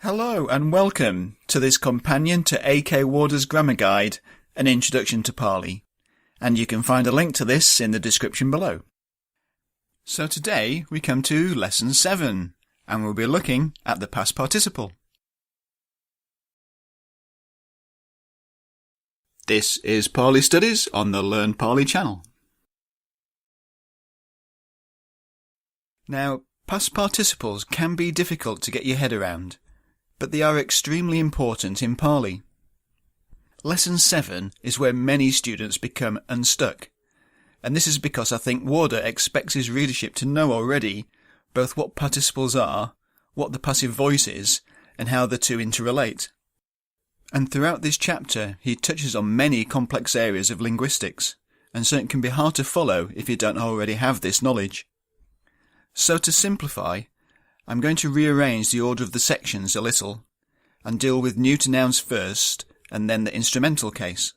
Hello and welcome to this companion to A.K. Warder's Grammar Guide, An Introduction to Pali, and you can find a link to this in the description below. So today we come to Lesson 7, and we'll be looking at the past participle. This is Pali Studies on the Learn Pali channel. Now, past participles can be difficult to get your head around, but they are extremely important in Pali. Lesson 7 is where many students become unstuck, and this is because I think Warder expects his readership to know already both what participles are, what the passive voice is, and how the two interrelate. And throughout this chapter he touches on many complex areas of linguistics, and so it can be hard to follow if you don't already have this knowledge. So to simplify, I'm going to rearrange the order of the sections a little, and deal with neuter nouns first, and then the instrumental case.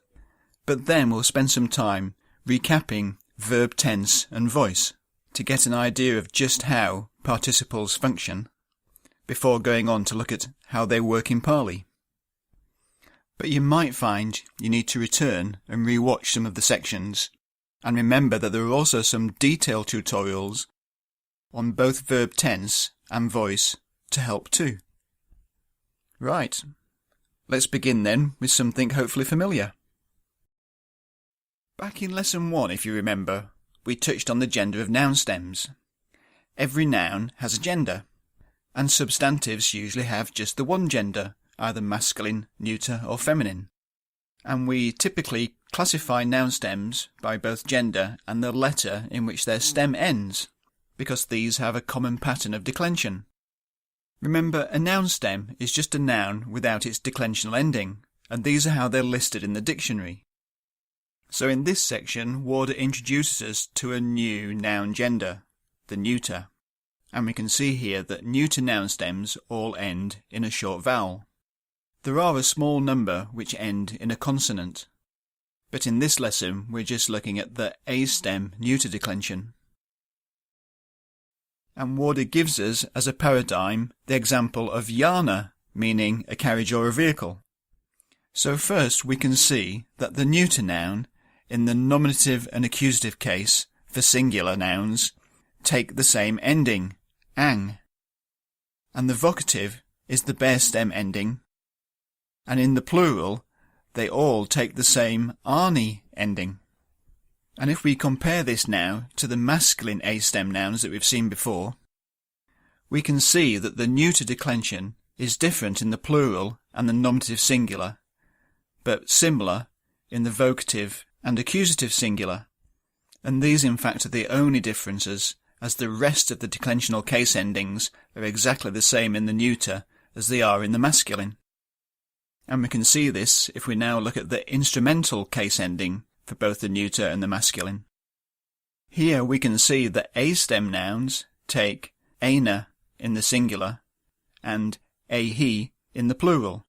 But then we'll spend some time recapping verb tense and voice, to get an idea of just how participles function, before going on to look at how they work in Pali. But you might find you need to return and re-watch some of the sections, and remember that there are also some detailed tutorials on both verb tense and voice to help too. Right, let's begin then with something hopefully familiar. Back in Lesson 1, if you remember, we touched on the gender of noun stems. Every noun has a gender, and substantives usually have just the one gender, either masculine, neuter or feminine. And we typically classify noun stems by both gender and the letter in which their stem ends, because these have a common pattern of declension. Remember, a noun stem is just a noun without its declensional ending, and these are how they're listed in the dictionary. So in this section, Warder introduces us to a new noun gender, the neuter, and we can see here that neuter noun stems all end in a short vowel. There are a small number which end in a consonant, but in this lesson we're just looking at the A stem neuter declension. And Warder gives us, as a paradigm, the example of jana, meaning a carriage or a vehicle. So first we can see that the neuter noun, in the nominative and accusative case for singular nouns, take the same ending, ang, and the vocative is the bare stem ending, and in the plural they all take the same ani ending. And if we compare this now to the masculine A-stem nouns that we've seen before, we can see that the neuter declension is different in the plural and the nominative singular, but similar in the vocative and accusative singular, and these in fact are the only differences, as the rest of the declensional case endings are exactly the same in the neuter as they are in the masculine. And we can see this if we now look at the instrumental case ending for both the neuter and the masculine. Here we can see that A-stem nouns take aina in the singular and ahi in the plural.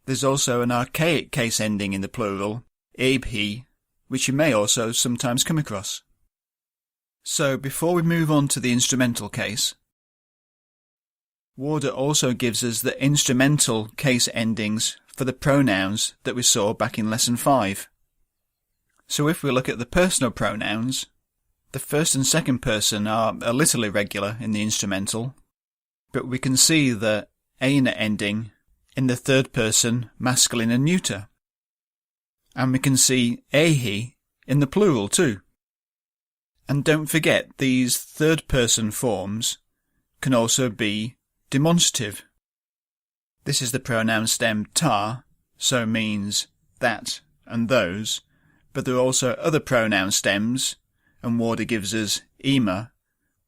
There's also an archaic case ending in the plural, abhi, which you may also sometimes come across. So before we move on to the instrumental case, Warder also gives us the instrumental case endings for the pronouns that we saw back in Lesson 5. So if we look at the personal pronouns, the first and second person are a little irregular in the instrumental, but we can see the aina ending in the third person masculine and neuter. And we can see ahi in the plural too. And don't forget, these third person forms can also be demonstrative. This is the pronoun stem ta, so means that and those, but there are also other pronoun stems, and Warder gives us ima,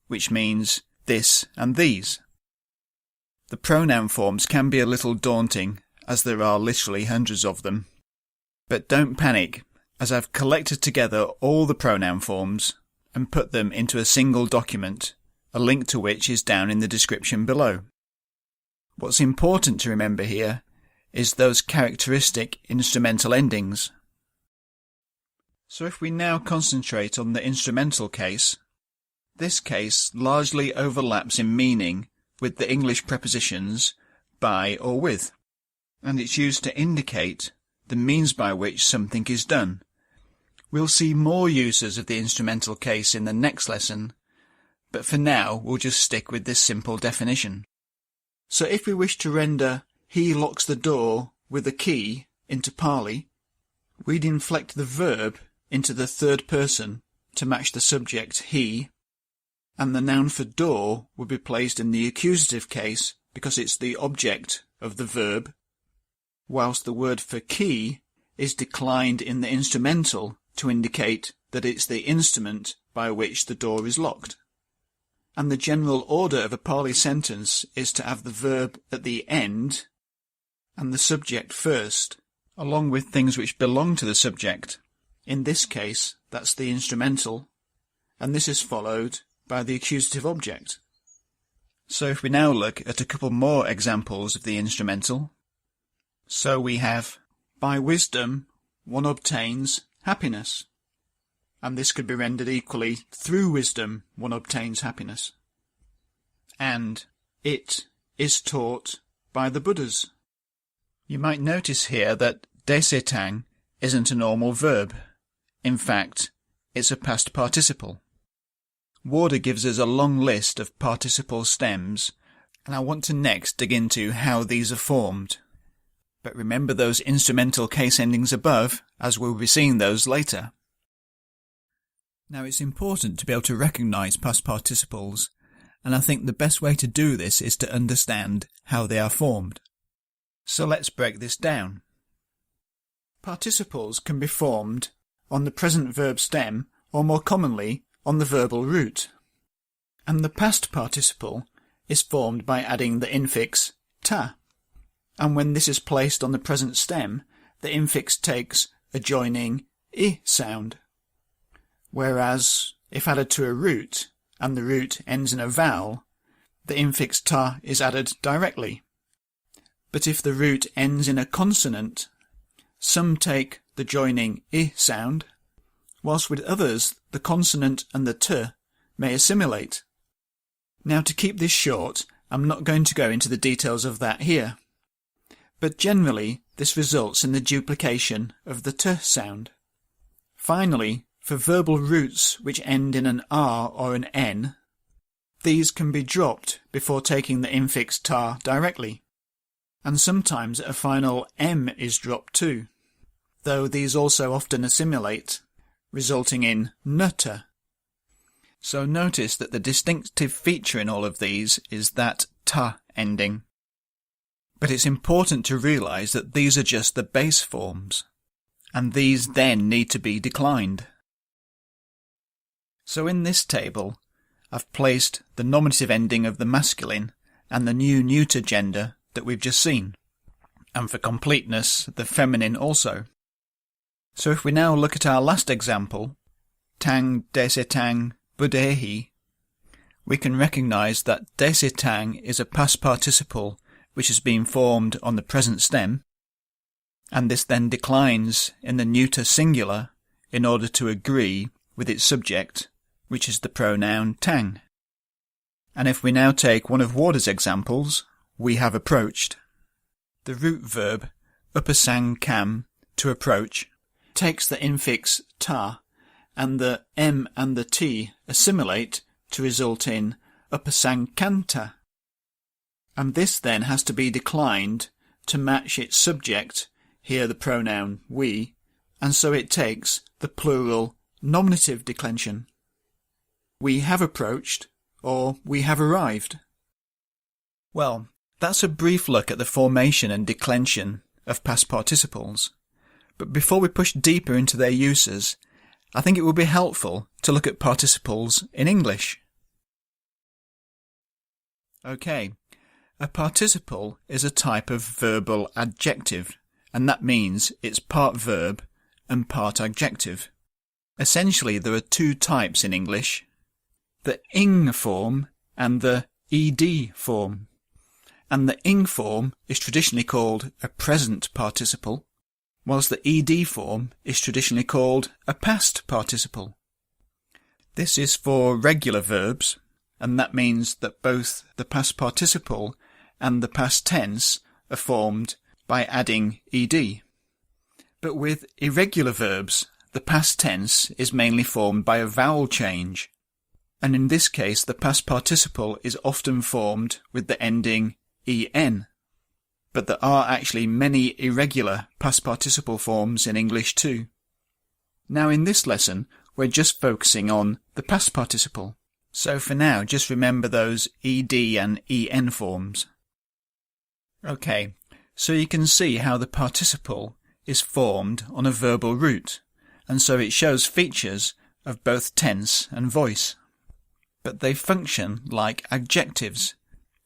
which means this and these. The pronoun forms can be a little daunting, as there are literally hundreds of them. But don't panic, as I've collected together all the pronoun forms and put them into a single document, a link to which is down in the description below. What's important to remember here is those characteristic instrumental endings. So if we now concentrate on the instrumental case, this case largely overlaps in meaning with the English prepositions by or with, and it's used to indicate the means by which something is done. We'll see more uses of the instrumental case in the next lesson, but for now we'll just stick with this simple definition. So if we wish to render "he locks the door with a key" into Pali, we'd inflect the verb into the third person to match the subject he, and the noun for door would be placed in the accusative case because it's the object of the verb, whilst the word for key is declined in the instrumental to indicate that it's the instrument by which the door is locked. And the general order of a Pali sentence is to have the verb at the end and the subject first, along with things which belong to the subject. In this case, that's the instrumental, and this is followed by the accusative object. So if we now look at a couple more examples of the instrumental, so we have, "By wisdom one obtains happiness," and this could be rendered equally, "Through wisdom one obtains happiness," and "It is taught by the Buddhas." You might notice here that desetang isn't a normal verb. In fact, it's a past participle. Warder gives us a long list of participle stems, and I want to next dig into how these are formed. But remember those instrumental case endings above, as we'll be seeing those later. Now it's important to be able to recognise past participles, and I think the best way to do this is to understand how they are formed. So let's break this down. Participles can be formed on the present verb stem, or more commonly, on the verbal root. And the past participle is formed by adding the infix ta. And when this is placed on the present stem, the infix takes a joining I sound. Whereas, if added to a root, and the root ends in a vowel, the infix ta is added directly. But if the root ends in a consonant, some take the joining I sound, whilst with others the consonant and the t may assimilate. Now to keep this short, I'm not going to go into the details of that here. But generally, this results in the duplication of the t sound. Finally, for verbal roots which end in an r or an n, these can be dropped before taking the infix ta directly. And sometimes a final m is dropped too, though these also often assimilate, resulting in nutta. So notice that the distinctive feature in all of these is that ta ending. But it's important to realise that these are just the base forms, and these then need to be declined. So in this table, I've placed the nominative ending of the masculine and the new neuter gender that we've just seen, and for completeness, the feminine also. So if we now look at our last example, tang desetang budehi, we can recognise that desetang is a past participle which has been formed on the present stem, and this then declines in the neuter singular in order to agree with its subject, which is the pronoun tang. And if we now take one of Warder's examples, we have approached. The root verb upasang kam, to approach, takes the infix ta, and the m and the t assimilate to result in upasang kanta. And this then has to be declined to match its subject, here the pronoun we, and so it takes the plural nominative declension. We have approached, or we have arrived. Well, that's a brief look at the formation and declension of past participles. But before we push deeper into their uses, I think it would be helpful to look at participles in English. Okay, a participle is a type of verbal adjective, and that means it's part verb and part adjective. Essentially, there are two types in English, the ing form and the ed form. And the ing form is traditionally called a present participle, whilst the ed form is traditionally called a past participle. This is for regular verbs, and that means that both the past participle and the past tense are formed by adding ed. But with irregular verbs, the past tense is mainly formed by a vowel change, and in this case the past participle is often formed with the ending en. But there are actually many irregular past participle forms in English too. Now in this lesson, we're just focusing on the past participle. So for now, just remember those ed and en forms. Okay, so you can see how the participle is formed on a verbal root, and so it shows features of both tense and voice. But they function like adjectives,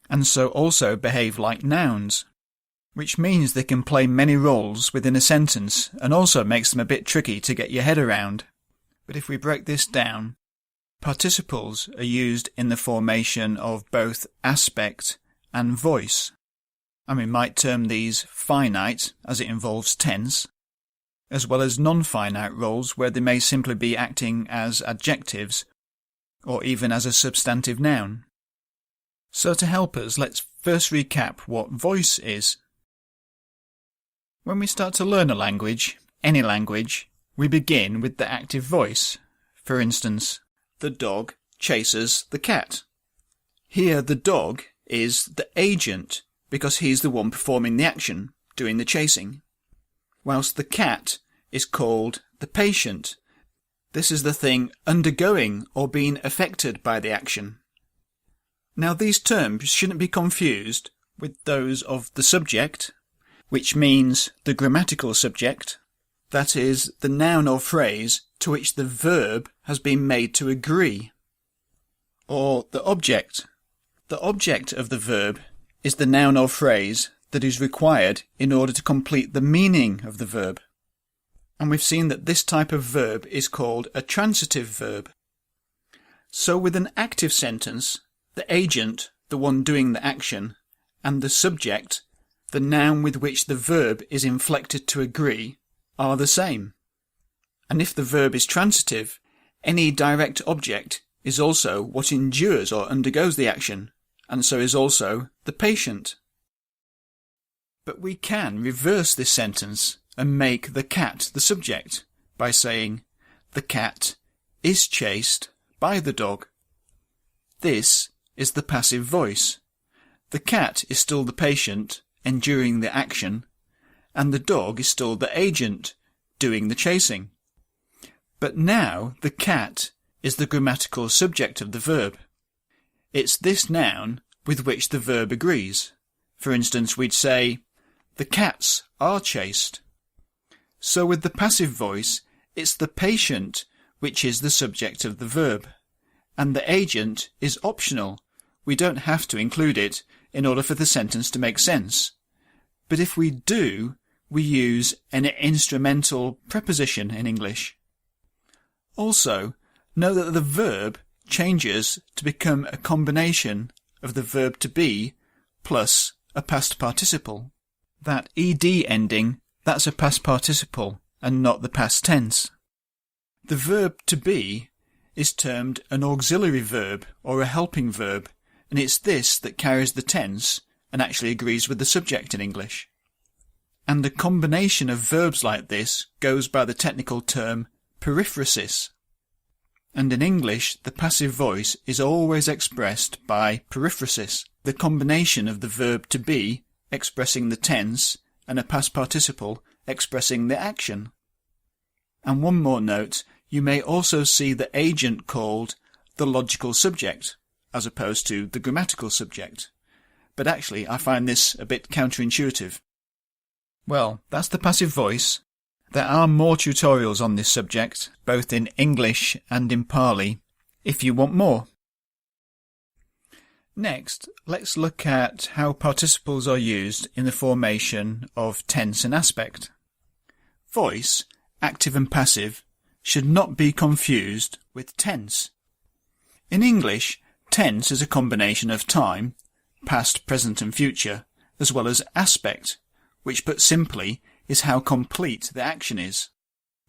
and so also behave like nouns, which means they can play many roles within a sentence and also makes them a bit tricky to get your head around. But if we break this down, participles are used in the formation of both aspect and voice, and we might term these finite as it involves tense, as well as non-finite roles where they may simply be acting as adjectives or even as a substantive noun. So to help us, let's first recap what voice is. When we start to learn a language, any language, we begin with the active voice. For instance, the dog chases the cat. Here the dog is the agent because he's the one performing the action, doing the chasing, whilst the cat is called the patient. This is the thing undergoing or being affected by the action. Now these terms shouldn't be confused with those of the subject, which means the grammatical subject, that is, the noun or phrase to which the verb has been made to agree, or the object. The object of the verb is the noun or phrase that is required in order to complete the meaning of the verb. And we've seen that this type of verb is called a transitive verb. So with an active sentence, the agent, the one doing the action, and the subject, the noun with which the verb is inflected to agree, are the same. And if the verb is transitive, any direct object is also what endures or undergoes the action, and so is also the patient. But we can reverse this sentence and make the cat the subject by saying, the cat is chased by the dog. This is the passive voice. The cat is still the patient, enduring the action, and the dog is still the agent, doing the chasing. But now the cat is the grammatical subject of the verb. It's this noun with which the verb agrees. For instance, we'd say, the cats are chased. So with the passive voice, it's the patient which is the subject of the verb, and the agent is optional. We don't have to include it in order for the sentence to make sense. But if we do, we use an instrumental preposition in English. Also, know that the verb changes to become a combination of the verb to be plus a past participle. That ed ending, that's a past participle and not the past tense. The verb to be is termed an auxiliary verb or a helping verb, and it's this that carries the tense and actually agrees with the subject in English. And a combination of verbs like this goes by the technical term periphrasis. And in English, the passive voice is always expressed by periphrasis, the combination of the verb to be expressing the tense and a past participle expressing the action. And one more note, you may also see the agent called the logical subject, as opposed to the grammatical subject. But actually, I find this a bit counterintuitive. Well, that's the passive voice. There are more tutorials on this subject, both in English and in Pali, if you want more. Next, let's look at how participles are used in the formation of tense and aspect. Voice, active and passive, should not be confused with tense. In English, tense is a combination of time, past, present and future, as well as aspect, which put simply is how complete the action is,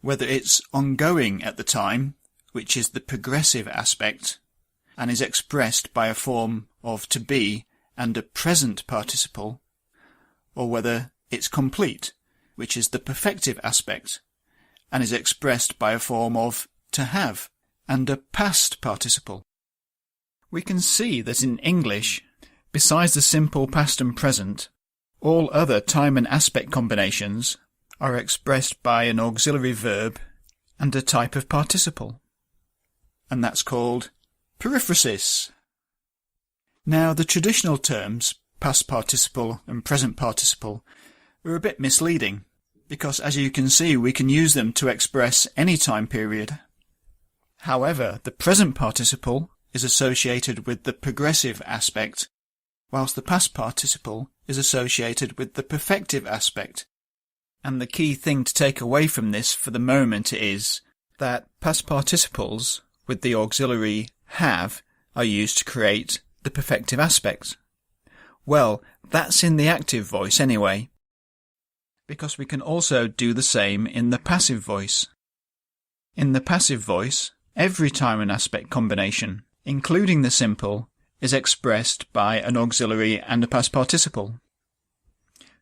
whether it's ongoing at the time, which is the progressive aspect, and is expressed by a form of to be and a present participle, or whether it's complete, which is the perfective aspect, and is expressed by a form of to have, and a past participle. We can see that in English, besides the simple past and present, all other time and aspect combinations are expressed by an auxiliary verb and a type of participle, and that's called periphrasis. Now, the traditional terms, past participle and present participle, are a bit misleading, because as you can see, we can use them to express any time period. However, the present participle is associated with the progressive aspect, whilst the past participle is associated with the perfective aspect. And the key thing to take away from this for the moment is that past participles with the auxiliary have are used to create the perfective aspect. Well, that's in the active voice anyway, because we can also do the same in the passive voice. In the passive voice, every time and aspect combination, including the simple, is expressed by an auxiliary and a past participle.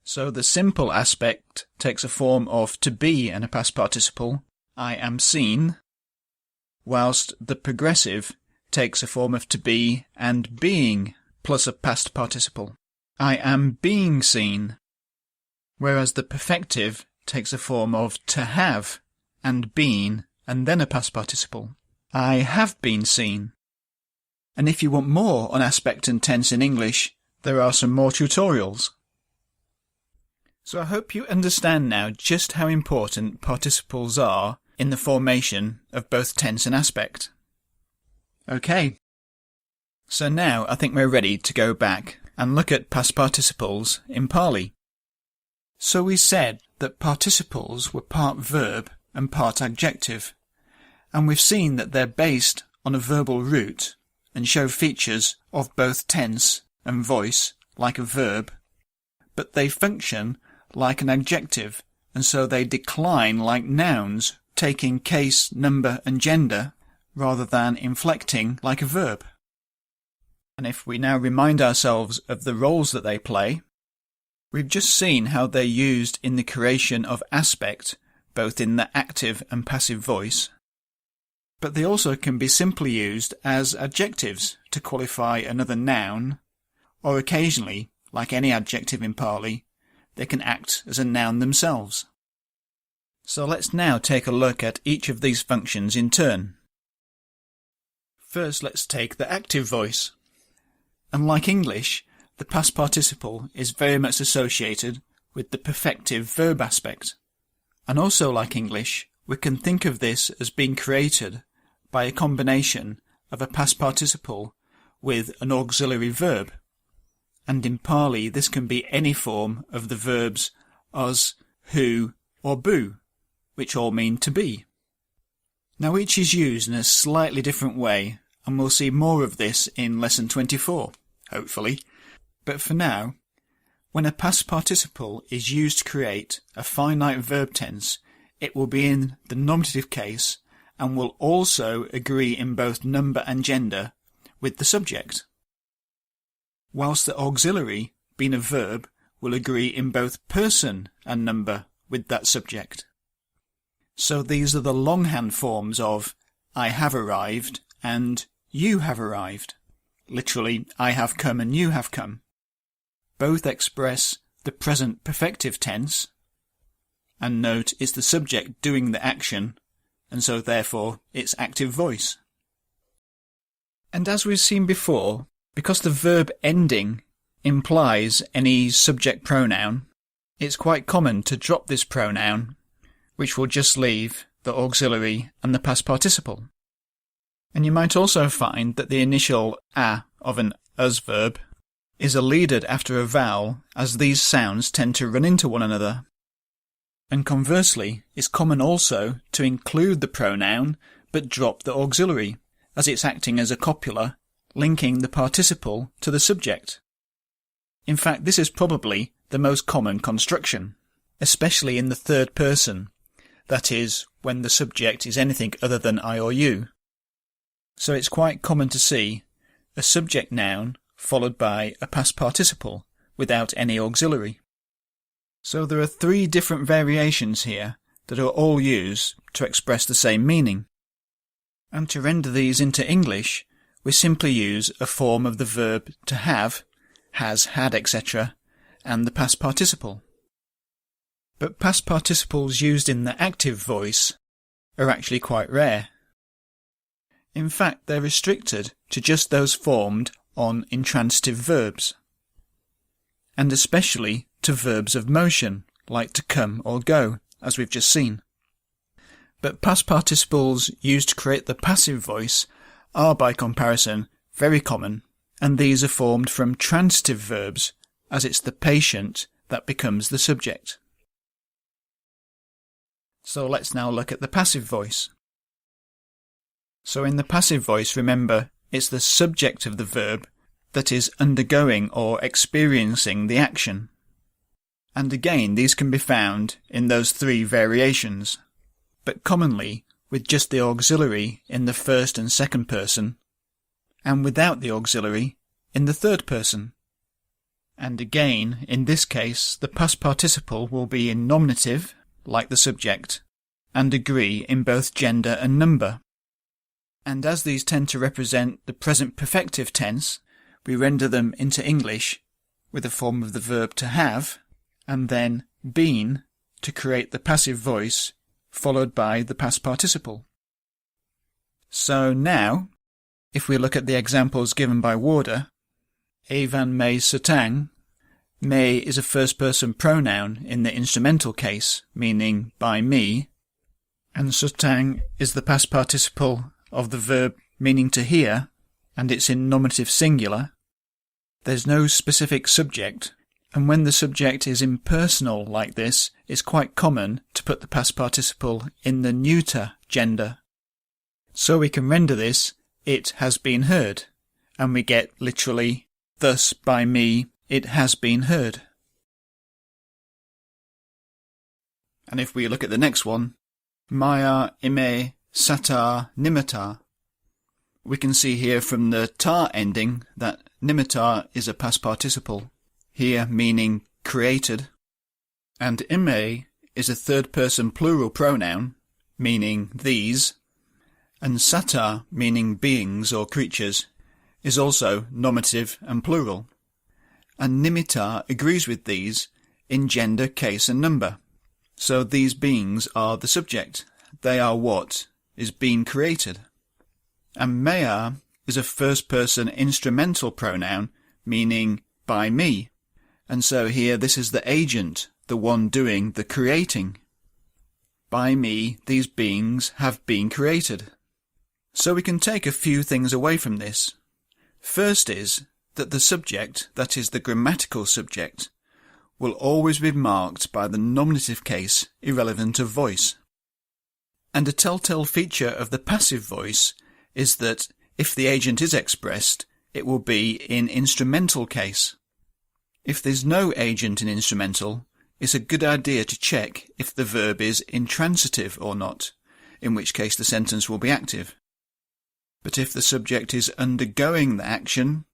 So the simple aspect takes a form of to be and a past participle, I am seen, whilst the progressive takes a form of to be and being plus a past participle, I am being seen, whereas the perfective takes a form of to have and been and then a past participle, I have been seen. And if you want more on aspect and tense in English, there are some more tutorials. So I hope you understand now just how important participles are in the formation of both tense and aspect. Okay, so now I think we're ready to go back and look at past participles in Pali. So we said that participles were part verb and part adjective, and we've seen that they're based on a verbal root and show features of both tense and voice like a verb, but they function like an adjective, and so they decline like nouns, taking case, number and gender, rather than inflecting like a verb. And if we now remind ourselves of the roles that they play, we've just seen how they're used in the creation of aspect, both in the active and passive voice, but they also can be simply used as adjectives to qualify another noun, or occasionally, like any adjective in Pali, they can act as a noun themselves. So let's now take a look at each of these functions in turn. First, let's take the active voice. Unlike English, the past participle is very much associated with the perfective verb aspect. And also like English, we can think of this as being created by a combination of a past participle with an auxiliary verb. And in Pali, this can be any form of the verbs us, who, or bu, which all mean to be. Now each is used in a slightly different way, and we'll see more of this in lesson 24, hopefully. But for now, when a past participle is used to create a finite verb tense, it will be in the nominative case and will also agree in both number and gender with the subject, whilst the auxiliary, being a verb, will agree in both person and number with that subject. So these are the longhand forms of I have arrived and you have arrived. Literally, I have come and you have come. Both express the present perfective tense, and note it's the subject doing the action, and so therefore it's active voice. And as we've seen before, because the verb ending implies any subject pronoun, it's quite common to drop this pronoun, which will just leave the auxiliary and the past participle. And you might also find that the initial a of an us verb is elided after a vowel, as these sounds tend to run into one another. And conversely, it's common also to include the pronoun but drop the auxiliary, as it's acting as a copula, linking the participle to the subject. In fact, this is probably the most common construction, especially in the third person, that is, when the subject is anything other than I or you. So it's quite common to see a subject noun followed by a past participle without any auxiliary. So there are 3 different variations here that are all used to express the same meaning. And to render these into English, we simply use a form of the verb to have, has, had, etc., and the past participle. But past participles used in the active voice are actually quite rare. In fact, they're restricted to just those formed on intransitive verbs, and especially to verbs of motion, like to come or go, as we've just seen. But past participles used to create the passive voice are, by comparison, very common, and these are formed from transitive verbs, as it's the patient that becomes the subject. So let's now look at the passive voice. So in the passive voice, remember, it's the subject of the verb that is undergoing or experiencing the action. And again, these can be found in those 3 variations, but commonly with just the auxiliary in the first and second person, and without the auxiliary in the third person. And again, in this case, the past participle will be in nominative, like the subject, and agree in both gender and number. And as these tend to represent the present perfective tense, we render them into English with a form of the verb to have, and then been to create the passive voice, followed by the past participle. So now, if we look at the examples given by Warder, Evan May Sutang, May is a first-person pronoun in the instrumental case, meaning by me, and Sutang is the past participle of the verb meaning to hear, and it's in nominative singular. There's no specific subject, and when the subject is impersonal like this, it's quite common to put the past participle in the neuter gender. So we can render this, it has been heard, and we get literally, thus by me, it has been heard. And if we look at the next one, Maya ime satar nimitar, we can see here from the tar ending that nimitar is a past participle, here meaning created, and ime is a third-person plural pronoun, meaning these, and satar, meaning beings or creatures, is also nominative and plural, and nimitar agrees with these in gender, case and number. So these beings are the subject, they are what is being created. And mea is a first-person instrumental pronoun, meaning by me, and so here this is the agent, the one doing the creating. By me, these beings have been created. So we can take a few things away from this. First is that the subject, that is the grammatical subject, will always be marked by the nominative case irrelevant of voice. And a telltale feature of the passive voice is that if the agent is expressed, it will be in instrumental case. If there's no agent in instrumental, it's a good idea to check if the verb is intransitive or not, in which case the sentence will be active. But if the subject is undergoing the action,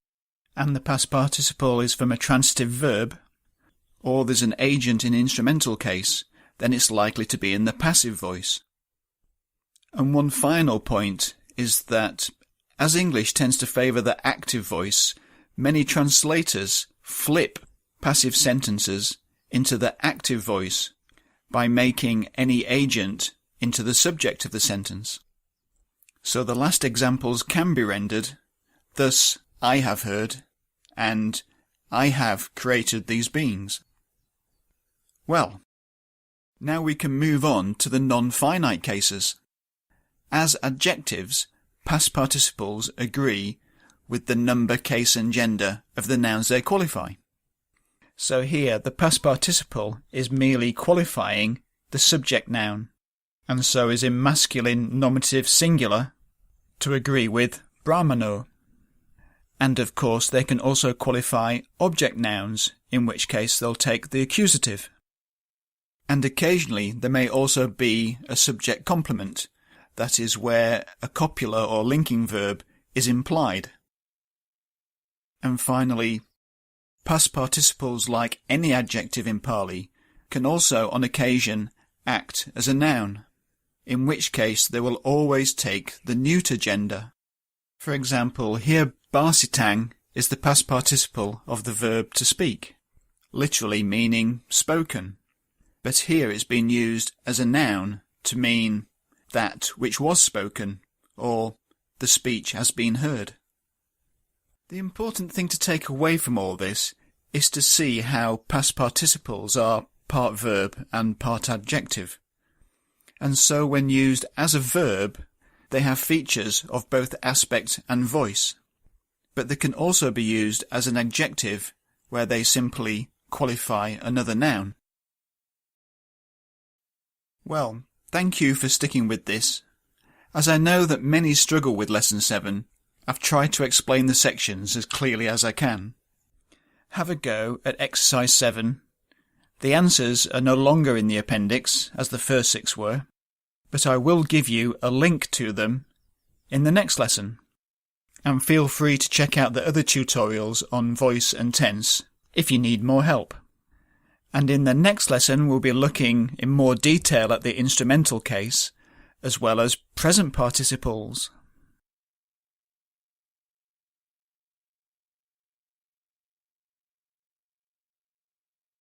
and the past participle is from a transitive verb, or there's an agent in instrumental case, then it's likely to be in the passive voice. And one final point is that, as English tends to favour the active voice, many translators flip passive sentences into the active voice by making any agent into the subject of the sentence. So the last examples can be rendered, thus I have heard, and I have created these beings. Well, now we can move on to the non-finite cases. As adjectives, past participles agree with the number, case and gender of the nouns they qualify. So here the past participle is merely qualifying the subject noun, and so is in masculine nominative singular to agree with Brahmano. And of course they can also qualify object nouns, in which case they'll take the accusative. And occasionally there may also be a subject complement, that is where a copular or linking verb is implied. And finally, past participles, like any adjective in Pali, can also on occasion act as a noun, in which case they will always take the neuter gender. For example, here barsitang is the past participle of the verb to speak, literally meaning spoken, but here it's been used as a noun to mean that which was spoken, or the speech has been heard. The important thing to take away from all this is to see how past participles are part verb and part adjective, and so when used as a verb they have features of both aspect and voice, but they can also be used as an adjective where they simply qualify another noun. Well, thank you for sticking with this. As I know that many struggle with Lesson 7, I've tried to explain the sections as clearly as I can. Have a go at Exercise 7. The answers are no longer in the appendix, as the first 6 were, but I will give you a link to them in the next lesson. And feel free to check out the other tutorials on voice and tense if you need more help. And in the next lesson we'll be looking in more detail at the instrumental case, as well as present participles.